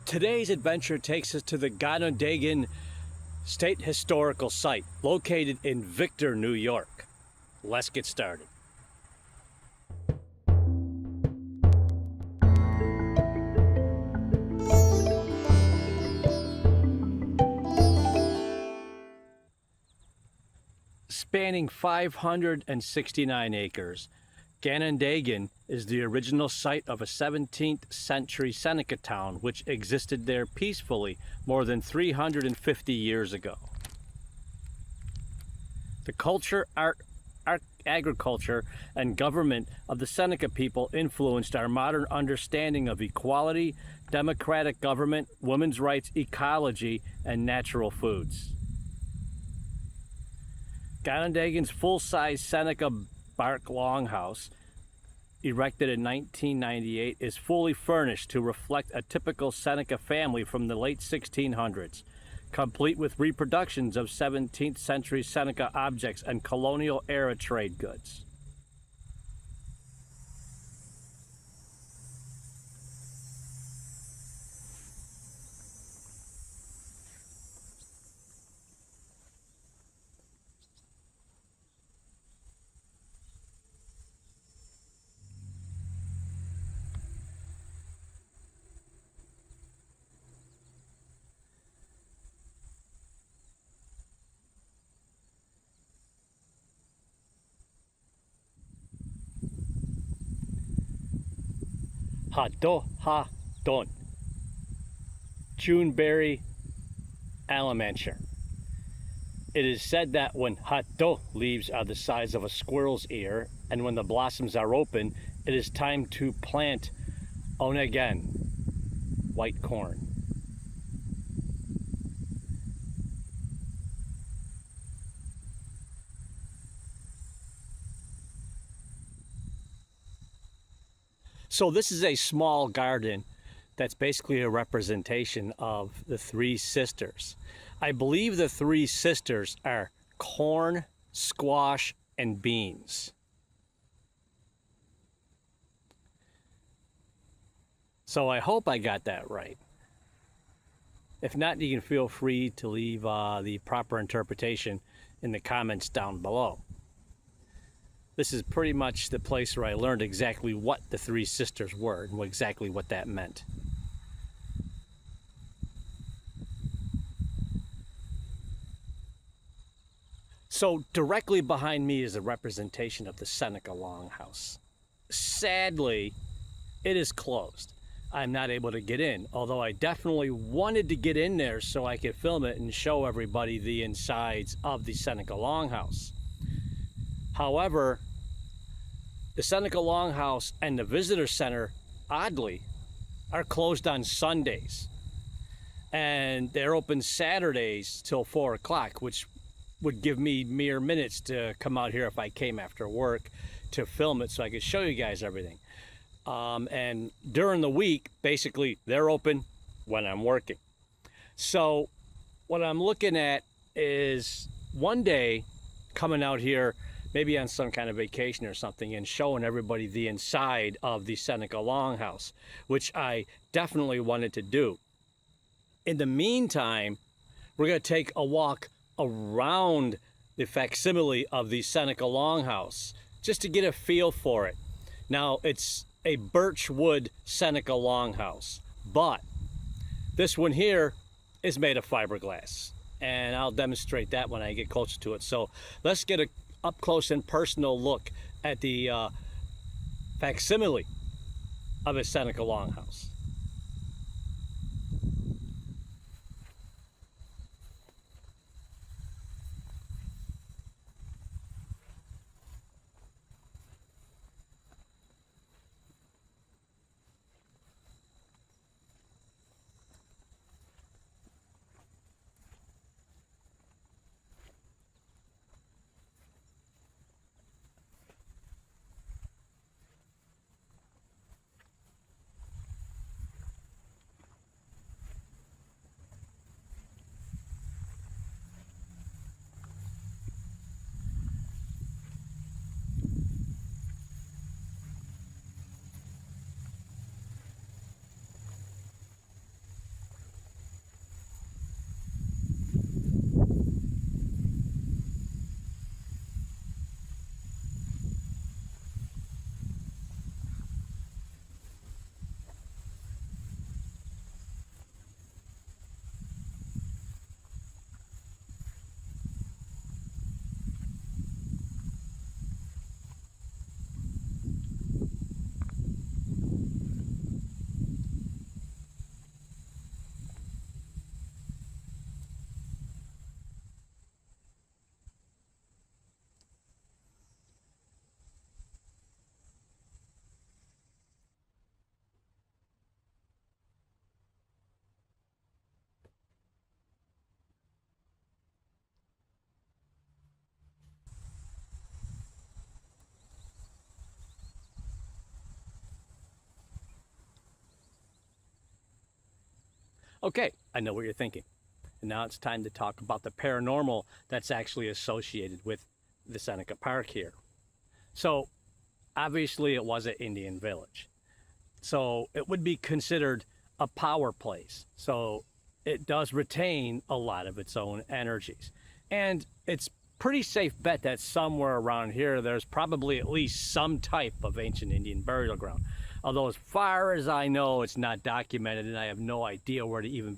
Today's adventure takes us to the Gonangagen State Historical Site, located in Victor, New York. Let's get started. Spanning 569 acres, Gonangagen is the original site of a 17th century Seneca town which existed there peacefully more than 350 years ago. The culture, art, agriculture, and government of the Seneca people influenced our modern understanding of equality, democratic government, women's rights, ecology, and natural foods. Gonangagen's full-size Seneca bark longhouse, erected in 1998, is fully furnished to reflect a typical Seneca family from the late 1600s, complete with reproductions of 17th century Seneca objects and colonial-era trade goods. Ha-do, ha-don. Juneberry Alamancher. It is said that when ha-do leaves are the size of a squirrel's ear, and when the blossoms are open, it is time to plant Gonangagen, white corn. So this is a small garden that's basically a representation of the three sisters. I believe the three sisters are corn, squash, and beans. So I hope I got that right. If not, you can feel free to leave the proper interpretation in the comments down below. This is pretty much the place where I learned exactly what the three sisters were and exactly what that meant. So directly behind me is a representation of the Seneca Longhouse. Sadly, it is closed. I'm not able to get in, although I definitely wanted to get in there so I could film it and show everybody the insides of the Seneca Longhouse. However, the Seneca Longhouse and the Visitor Center, oddly, are closed on Sundays. And they're open Saturdays till 4 o'clock, which would give me mere minutes to come out here if I came after work to film it so I could show you guys everything. And during the week, basically, they're open when I'm working. So what I'm looking at is one day coming out here, maybe on some kind of vacation or something, and showing everybody the inside of the Seneca Longhouse, which I definitely wanted to do. In the meantime, we're going to take a walk around the facsimile of the Seneca Longhouse, just to get a feel for it. Now, it's a birch wood Seneca Longhouse, but this one here is made of fiberglass, and I'll demonstrate that when I get closer to it. So let's get a up close and personal look at the facsimile of a Seneca Longhouse. Okay, I know what you're thinking. And now it's time to talk about the paranormal that's actually associated with the Seneca Park here. So, obviously, it was an Indian village. So, it would be considered a power place. So, it does retain a lot of its own energies. And it's pretty safe bet that somewhere around here there's probably at least some type of ancient Indian burial ground. Although as far as I know, it's not documented and I have no idea where to even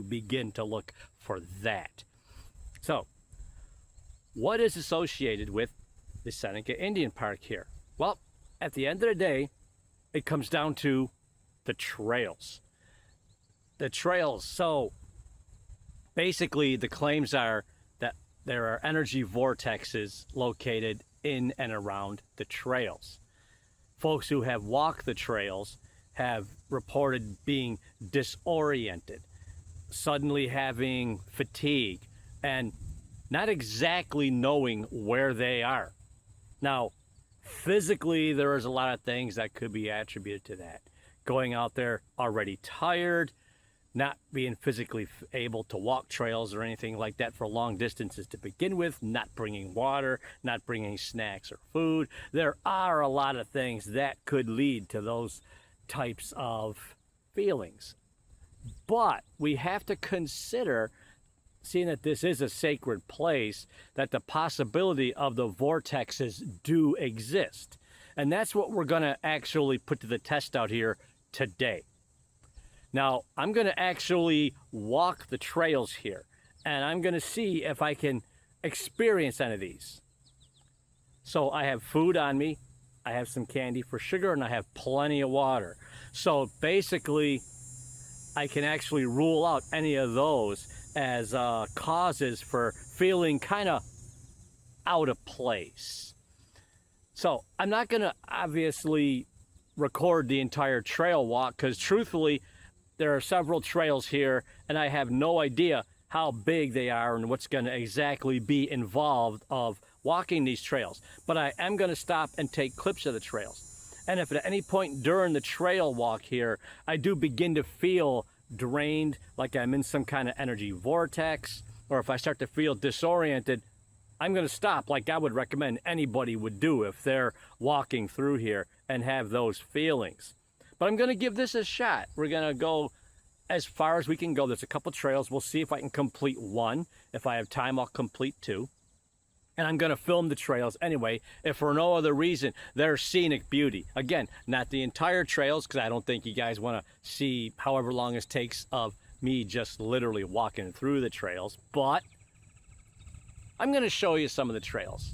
begin to look for that. So, what is associated with the Seneca Indian Park here? Well, at the end of the day, it comes down to the trails. The trails. So, basically, the claims are that there are energy vortexes located in and around the trails. Folks who have walked the trails have reported being disoriented, suddenly having fatigue, and not exactly knowing where they are. Now, physically, there is a lot of things that could be attributed to that. Going out there already tired, not being physically able to walk trails or anything like that for long distances to begin with, not bringing water, not bringing snacks or food. There are a lot of things that could lead to those types of feelings. But we have to consider, seeing that this is a sacred place, that the possibility of the vortexes do exist. And that's what we're going to actually put to the test out here today. Now, I'm going to actually walk the trails here, and I'm going to see if I can experience any of these. So I have food on me, I have some candy for sugar, and I have plenty of water. So basically, I can actually rule out any of those as causes for feeling kind of out of place. So I'm not going to obviously record the entire trail walk because truthfully, there are several trails here, and I have no idea how big they are and what's going to exactly be involved of walking these trails. But I am going to stop and take clips of the trails. And if at any point during the trail walk here, I do begin to feel drained, like I'm in some kind of energy vortex, or if I start to feel disoriented, I'm going to stop like I would recommend anybody would do if they're walking through here and have those feelings. But I'm going to give this a shot. We're going to go as far as we can go. There's a couple trails. We'll see if I can complete one. If I have time, I'll complete two. And I'm going to film the trails anyway, if for no other reason, they're scenic beauty. Again, not the entire trails, because I don't think you guys want to see however long it takes of me just literally walking through the trails. But I'm going to show you some of the trails.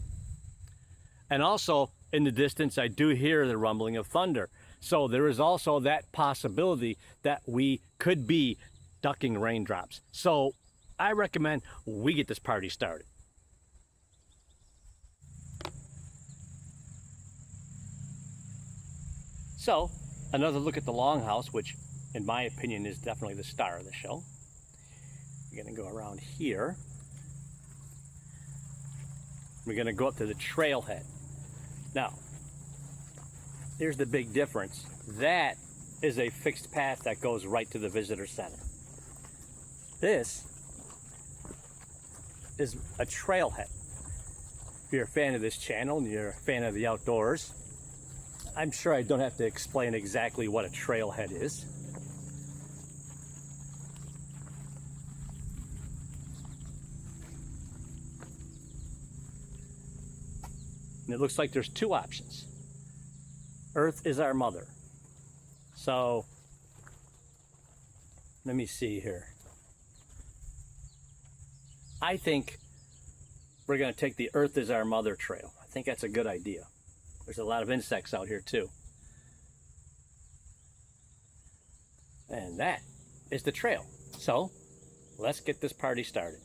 And also, in the distance, I do hear the rumbling of thunder. So there is also that possibility that we could be ducking raindrops. So I recommend we get this party started. So another look at the longhouse, which in my opinion is definitely the star of the show. We're going to go around here. We're going to go up to the trailhead. Now, here's the big difference. That is a fixed path that goes right to the visitor center. This is a trailhead. If you're a fan of this channel and you're a fan of the outdoors, I'm sure I don't have to explain exactly what a trailhead is. And it looks like there's two options. Earth is our mother. So, let me see here. I think we're going to take the Earth is our mother trail. I think that's a good idea. There's a lot of insects out here too. And that is the trail. So, let's get this party started.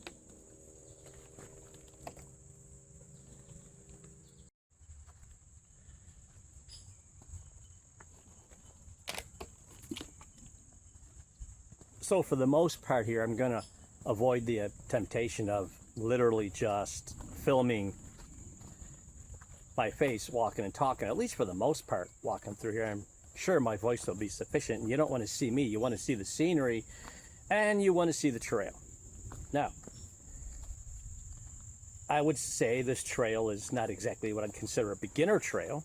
So for the most part here, I'm going to avoid the temptation of literally just filming my face walking and talking, at least for the most part walking through here. I'm sure my voice will be sufficient, and you don't want to see me, you want to see the scenery and you want to see the trail. Now, I would say this trail is not exactly what I'd consider a beginner trail.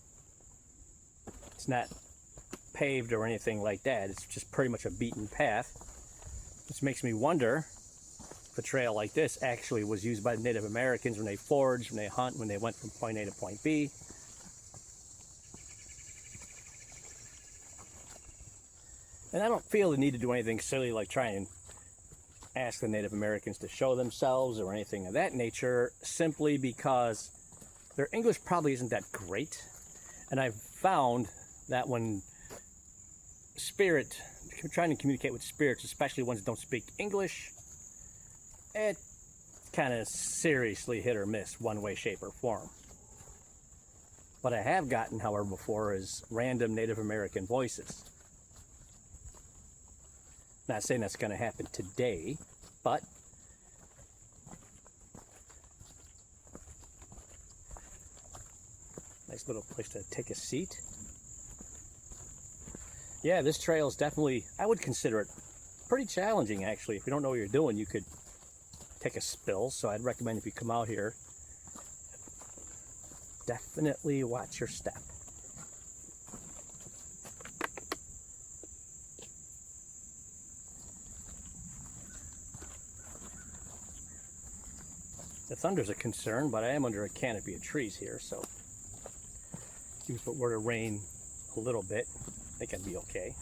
It's not paved or anything like that. It's just pretty much a beaten path, which makes me wonder if a trail like this actually was used by the Native Americans when they foraged, when they hunt, when they went from point A to point B. And I don't feel the need to do anything silly like try and ask the Native Americans to show themselves or anything of that nature, simply because their English probably isn't that great. And I've found that when trying to communicate with spirits, especially ones that don't speak English, it's kind of seriously hit or miss one way, shape, or form. What I have gotten, however, before is random Native American voices. Not saying that's going to happen today, but nice little place to take a seat. Yeah, this trail is definitely, I would consider it pretty challenging, actually. If you don't know what you're doing, you could take a spill. So I'd recommend if you come out here, definitely watch your step. The thunder's a concern, but I am under a canopy of trees here, so if it were to rain a little bit, I think I'd be okay.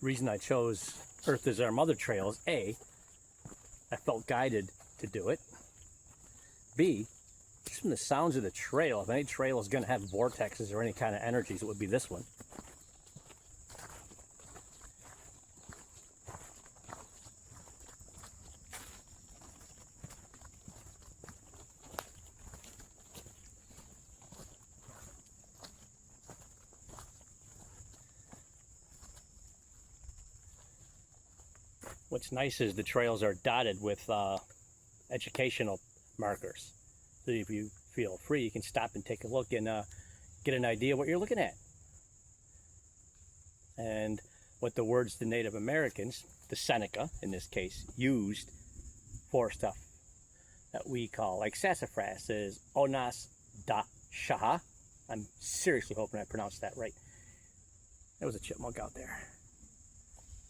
Reason I chose Earth is Our Mother Trail is A, I felt guided to do it. B, just from the sounds of the trail, if any trail is going to have vortexes or any kind of energies, it would be this one. What's nice is the trails are dotted with educational markers. So if you feel free, you can stop and take a look and get an idea what you're looking at. And what the words the Native Americans, the Seneca in this case, used for stuff that we call, like sassafras, is onas da shaha. I'm seriously hoping I pronounced that right. There was a chipmunk out there.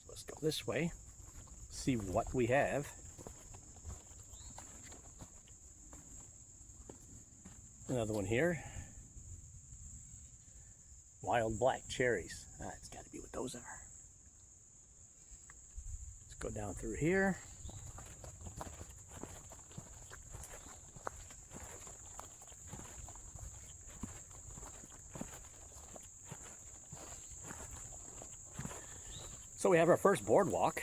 So let's go this way. See what we have. Another one here. Wild black cherries. It's got to be what those are. Let's go down through here. So we have our first boardwalk.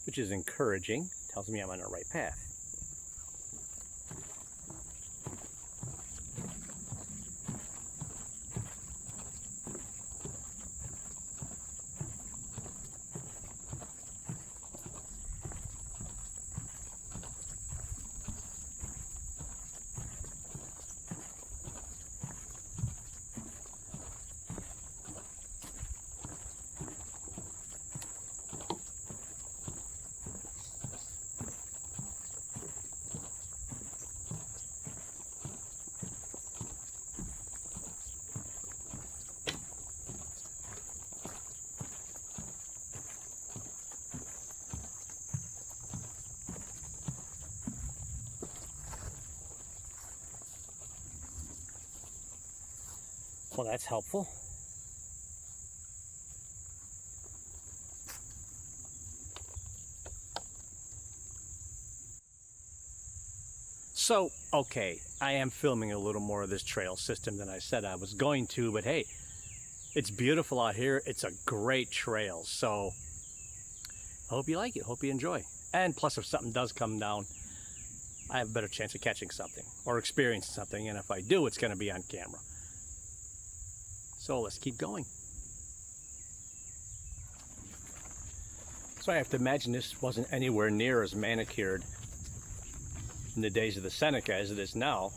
Which is encouraging, tells me I'm on the right path. Well, that's helpful. So, okay, I am filming a little more of this trail system than I said I was going to, but hey, it's beautiful out here. It's a great trail. So I hope you like it. Hope you enjoy. And plus, if something does come down, I have a better chance of catching something or experiencing something. And if I do, it's going to be on camera. So let's keep going. So I have to imagine this wasn't anywhere near as manicured in the days of the Seneca as it is now.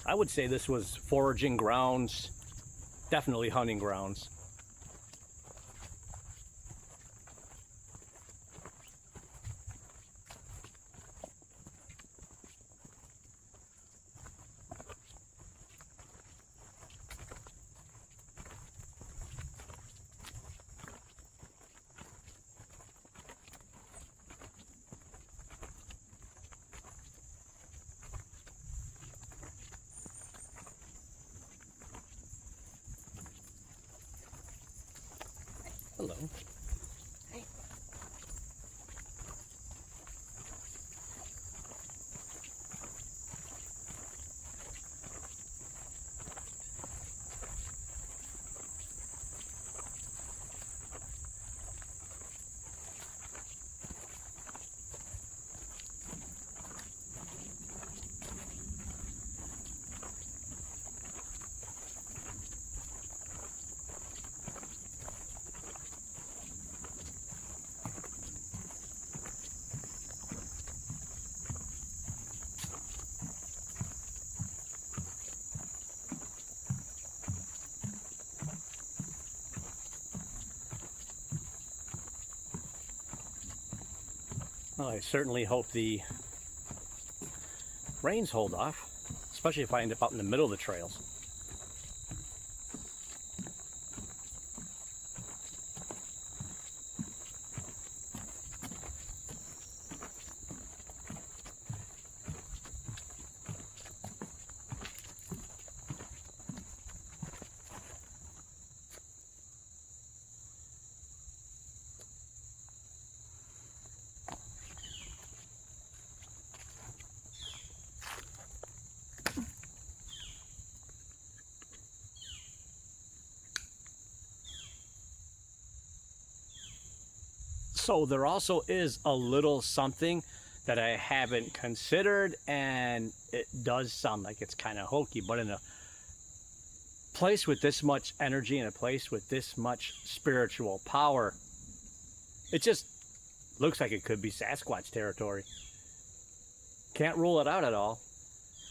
I would say this was foraging grounds, definitely hunting grounds. Hello. Hey. Well, I certainly hope the rains hold off, especially if I end up out in the middle of the trails. So there also is a little something that I haven't considered, and it does sound like it's kind of hokey, but in a place with this much energy, in a place with this much spiritual power, it just looks like it could be Sasquatch territory. Can't rule it out at all.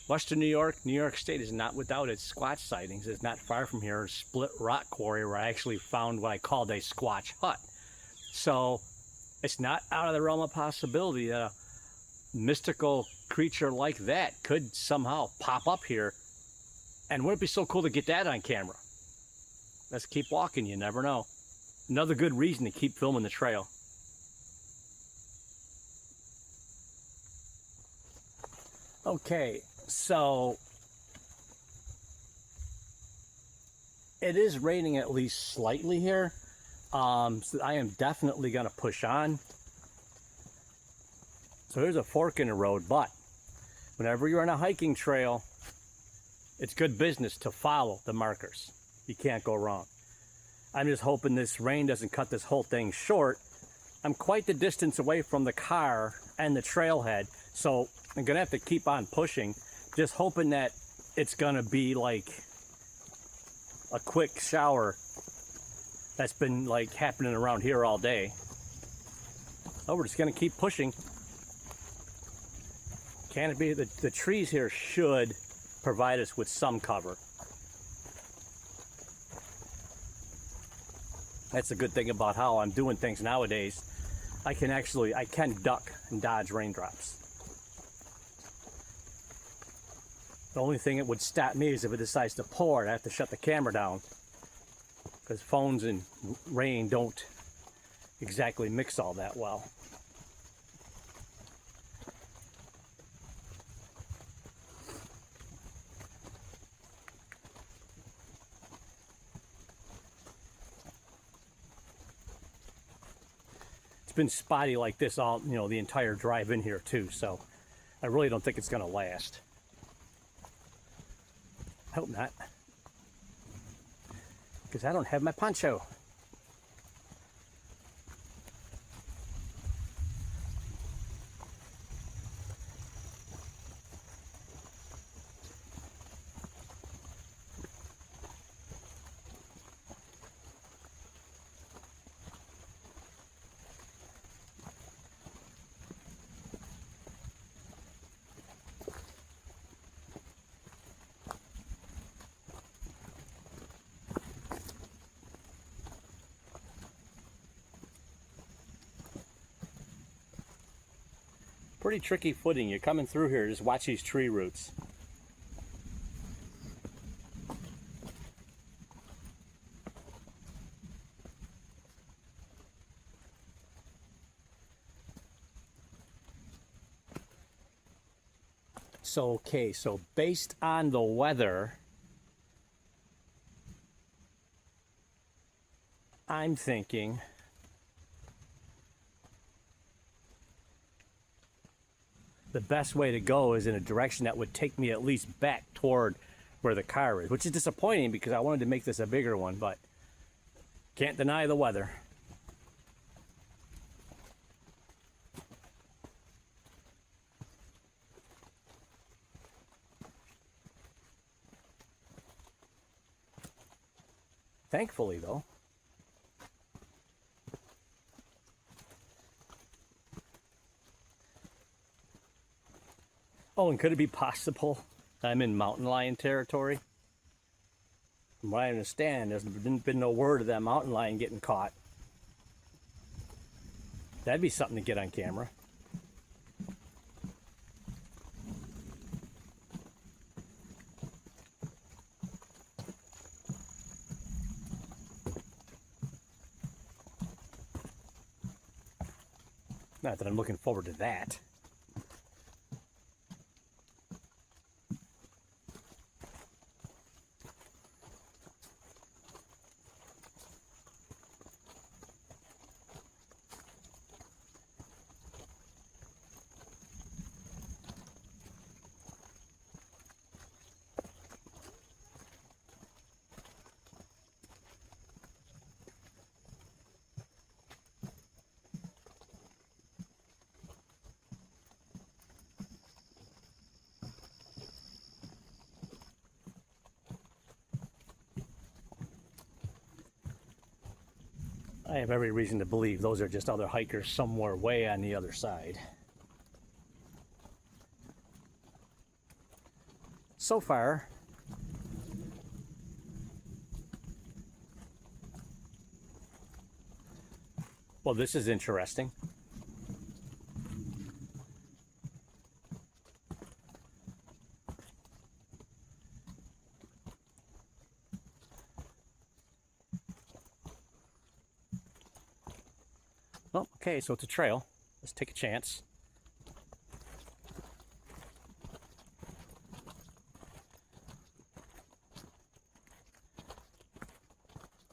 Western New York State is not without its Squatch sightings. It's not far from here, Split Rock Quarry, where I actually found what I called a Squatch hut. So it's not out of the realm of possibility that a mystical creature like that could somehow pop up here. And wouldn't it be so cool to get that on camera? Let's keep walking, you never know. Another good reason to keep filming the trail. Okay, so it is raining at least slightly here. So I am definitely going to push on. So there's a fork in the road, but whenever you're on a hiking trail, it's good business to follow the markers. You can't go wrong. I'm just hoping this rain doesn't cut this whole thing short. I'm quite the distance away from the car and the trailhead, so I'm going to have to keep on pushing, just hoping that it's going to be like a quick shower. That's been like happening around here all day. Oh, we're just gonna keep pushing. Canopy, the trees here should provide us with some cover. That's a good thing about how I'm doing things nowadays. I can duck and dodge raindrops. The only thing that would stop me is if it decides to pour and I have to shut the camera down. Because phones and rain don't exactly mix all that well. It's been spotty like this all, the entire drive in here too, so I really don't think it's gonna last. I hope not. Because I don't have my poncho. pretty tricky footing. You're coming through here, just watch these tree roots. So, okay, so based on the weather, I'm thinking the best way to go is in a direction that would take me at least back toward where the car is, which is disappointing because I wanted to make this a bigger one, but can't deny the weather. Thankfully, though. Oh, and could it be possible I'm in mountain lion territory? From what I understand, there's been no word of that mountain lion getting caught. That'd be something to get on camera. Not that I'm looking forward to that. I have every reason to believe those are just other hikers somewhere way on the other side. So far, well, this is interesting. Oh, okay, so it's a trail. Let's take a chance.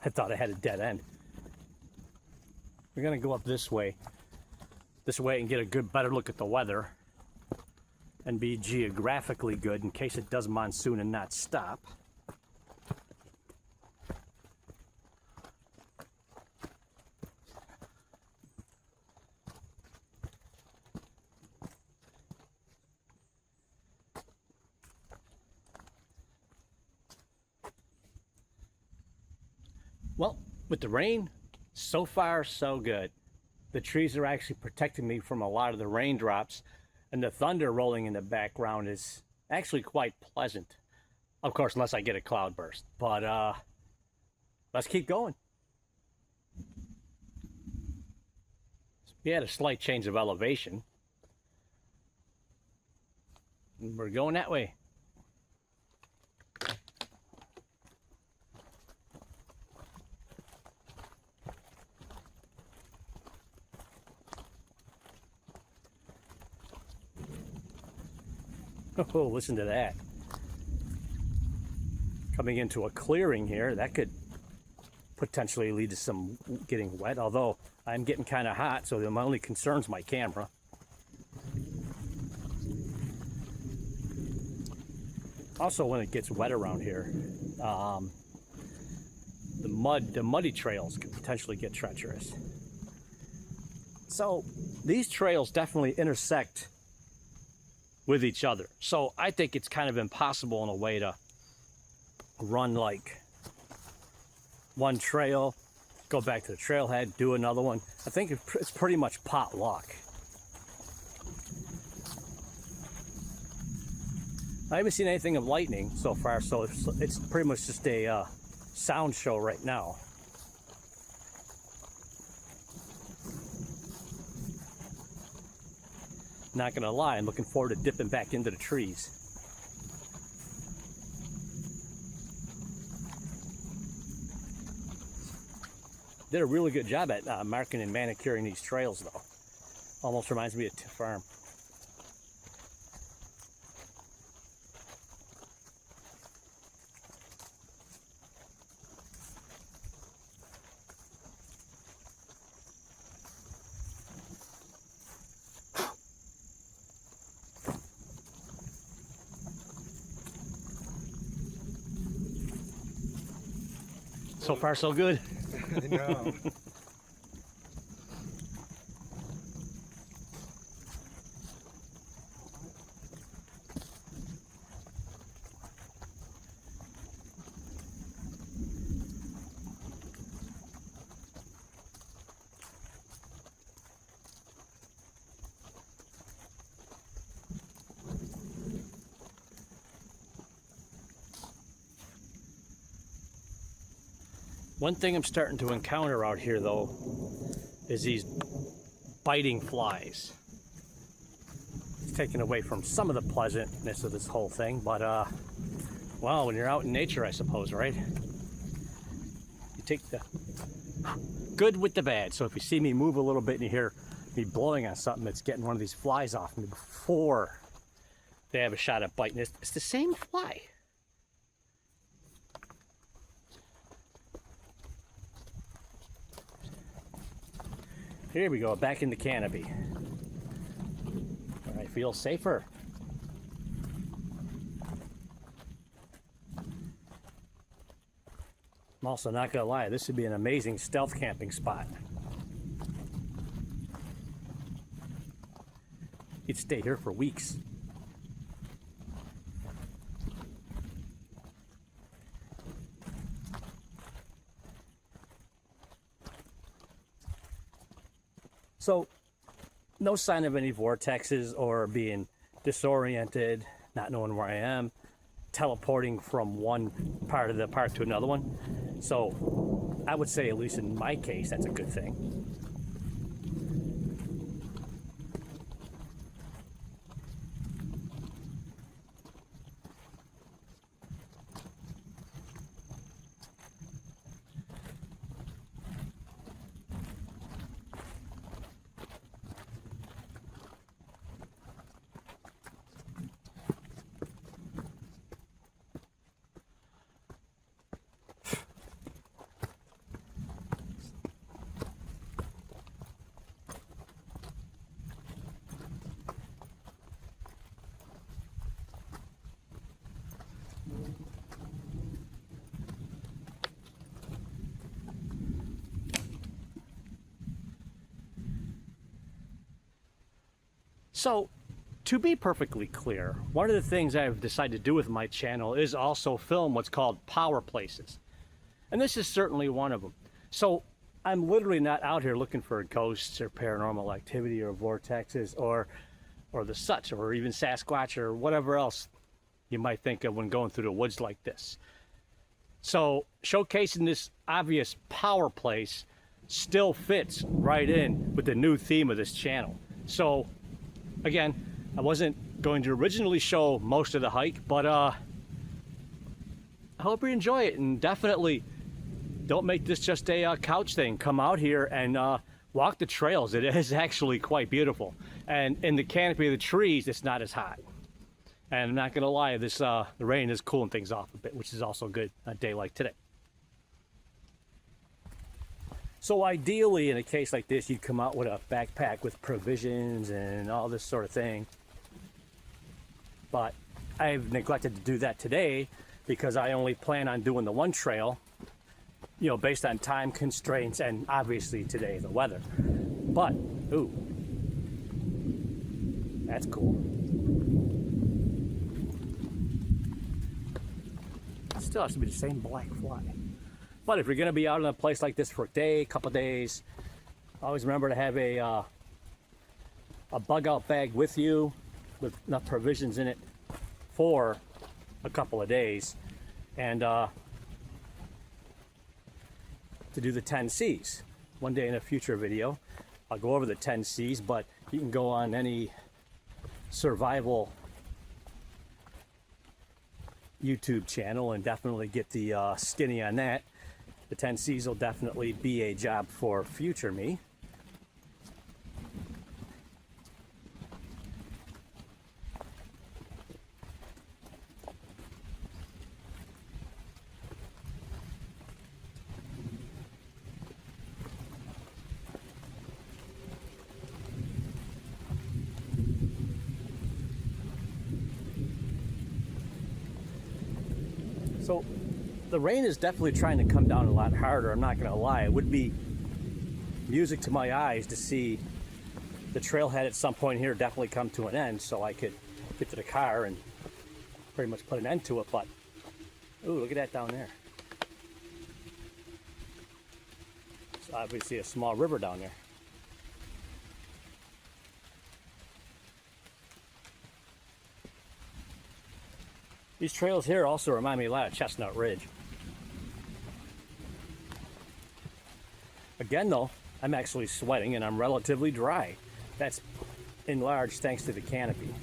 I thought I had a dead end. We're gonna go up this way and get a better look at the weather and be geographically good in case it does monsoon and not stop. Well, with the rain, so far so good. The trees are actually protecting me from a lot of the raindrops, and the thunder rolling in the background is actually quite pleasant. Of course, unless I get a cloudburst. But let's keep going. We had a slight change of elevation. And we're going that way. Oh, listen to that. Coming into a clearing here, that could potentially lead to some getting wet, although I'm getting kind of hot, so my only concern's my camera. Also, when it gets wet around here, the muddy trails can potentially get treacherous. So these trails definitely intersect with each other. So I think it's kind of impossible in a way to run like one trail, go back to the trailhead, do another one. I think it's pretty much pot luck. I haven't seen anything of lightning so far, so it's pretty much just a sound show right now. Not gonna lie, I'm looking forward to dipping back into the trees. Did a really good job at marking and manicuring these trails though. Almost reminds me of Tiff Farm. So far so good. I know. One thing I'm starting to encounter out here though is these biting flies. It's taken away from some of the pleasantness of this whole thing, but well, when you're out in nature, I suppose, right? You take the good with the bad. So if you see me move a little bit and you hear me blowing on something, it's getting one of these flies off me before they have a shot at biting. It's the same fly. Here we go, back in the canopy. I feel safer. I'm also not gonna lie, this would be an amazing stealth camping spot. You'd stay here for weeks. So, no sign of any vortexes or being disoriented, not knowing where I am, teleporting from one part of the park to another one. So, I would say, at least in my case, that's a good thing. So, to be perfectly clear, one of the things I've decided to do with my channel is also film what's called power places. And this is certainly one of them. So, I'm literally not out here looking for ghosts or paranormal activity or vortexes or the such, or even Sasquatch or whatever else you might think of when going through the woods like this. So, showcasing this obvious power place still fits right in with the new theme of this channel. So, again, I wasn't going to originally show most of the hike, but I hope you enjoy it, and definitely don't make this just a couch thing. Come out here and walk the trails. It is actually quite beautiful. And in the canopy of the trees, it's not as hot. And I'm not gonna lie, this the rain is cooling things off a bit, which is also good on a day like today. So ideally, in a case like this, you'd come out with a backpack with provisions and all this sort of thing. But I've neglected to do that today because I only plan on doing the one trail, you know, based on time constraints and obviously today the weather. But, ooh, that's cool. It still has to be the same black fly. But if you're going to be out in a place like this for a day, couple days, always remember to have a bug out bag with you with enough provisions in it for a couple of days, and to do the 10 C's. One day in a future video, I'll go over the 10 C's, but you can go on any survival YouTube channel and definitely get the skinny on that. The 10Cs will definitely be a job for future me. So the rain is definitely trying to come down a lot harder, I'm not going to lie. It would be music to my eyes to see the trailhead at some point here definitely come to an end so I could get to the car and pretty much put an end to it. But, ooh, look at that down there. It's obviously a small river down there. These trails here also remind me a lot of Chestnut Ridge. Again though, I'm actually sweating and I'm relatively dry. That's enlarged thanks to the canopy.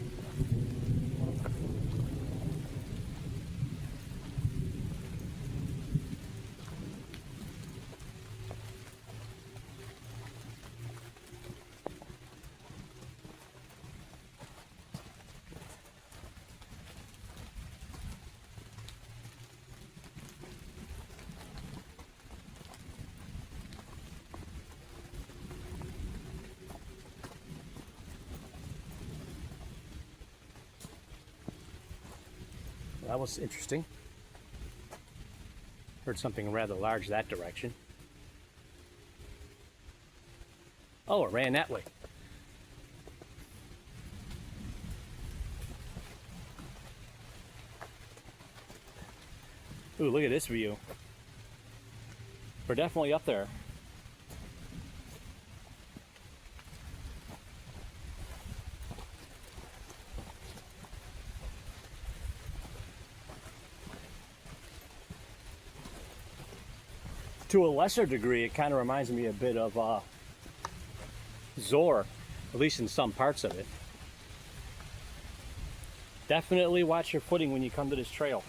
That was interesting. Heard something rather large that direction. Oh, it ran that way. Ooh, look at this view. We're definitely up there. To a lesser degree, it kind of reminds me a bit of Zor, at least in some parts of it. Definitely watch your footing when you come to this trail.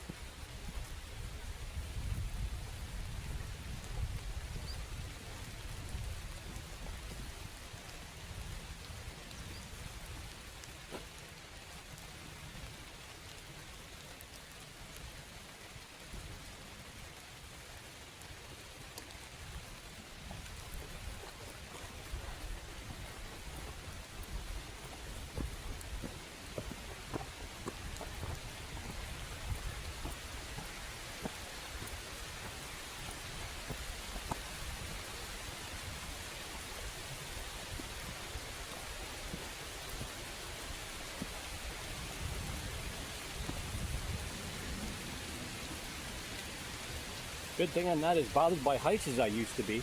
Good thing I'm not as bothered by heights as I used to be.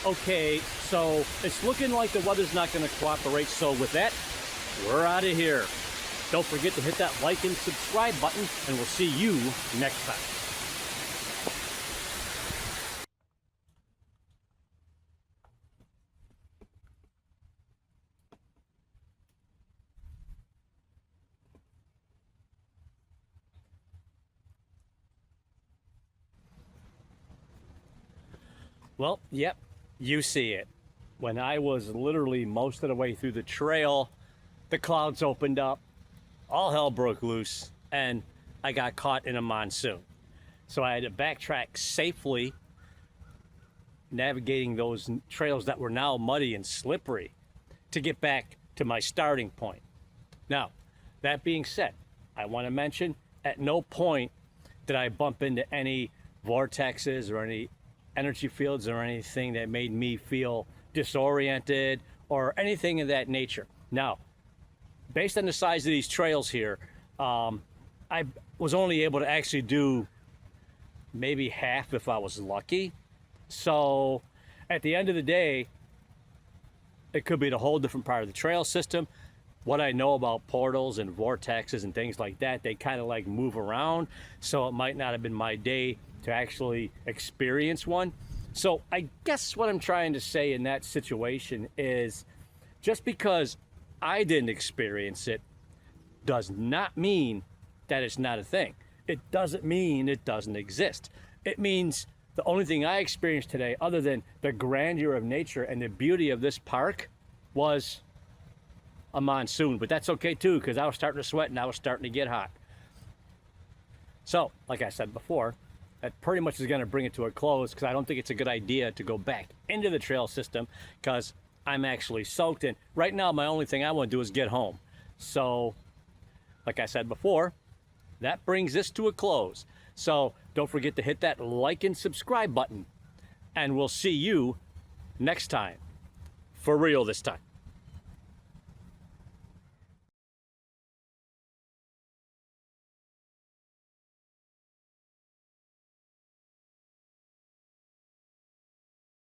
Okay, so it's looking like the weather's not going to cooperate, so with that, we're out of here. Don't forget to hit that like and subscribe button, and we'll see you next time. Well, yep, you see it. When I was literally most of the way through the trail, the clouds opened up, all hell broke loose, and I got caught in a monsoon. So I had to backtrack safely, navigating those trails that were now muddy and slippery to get back to my starting point. Now, that being said, I want to mention at no point did I bump into any vortexes or any energy fields or anything that made me feel disoriented or anything of that nature. Now, based on the size of these trails here, I was only able to actually do maybe half if I was lucky. So at the end of the day, it could be a whole different part of the trail system. What I know about portals and vortexes and things like that, they kind of like move around. So it might not have been my day to actually experience one. So I guess what I'm trying to say in that situation is just because I didn't experience it does not mean that it's not a thing. It doesn't mean it doesn't exist. It means the only thing I experienced today, other than the grandeur of nature and the beauty of this park, was a monsoon. But that's okay too, because I was starting to sweat and I was starting to get hot. So, like I said before, that pretty much is going to bring it to a close, because I don't think it's a good idea to go back into the trail system, because I'm actually soaked in. Right now, my only thing I want to do is get home. So, like I said before, that brings this to a close. So don't forget to hit that like and subscribe button. And we'll see you next time. For real this time.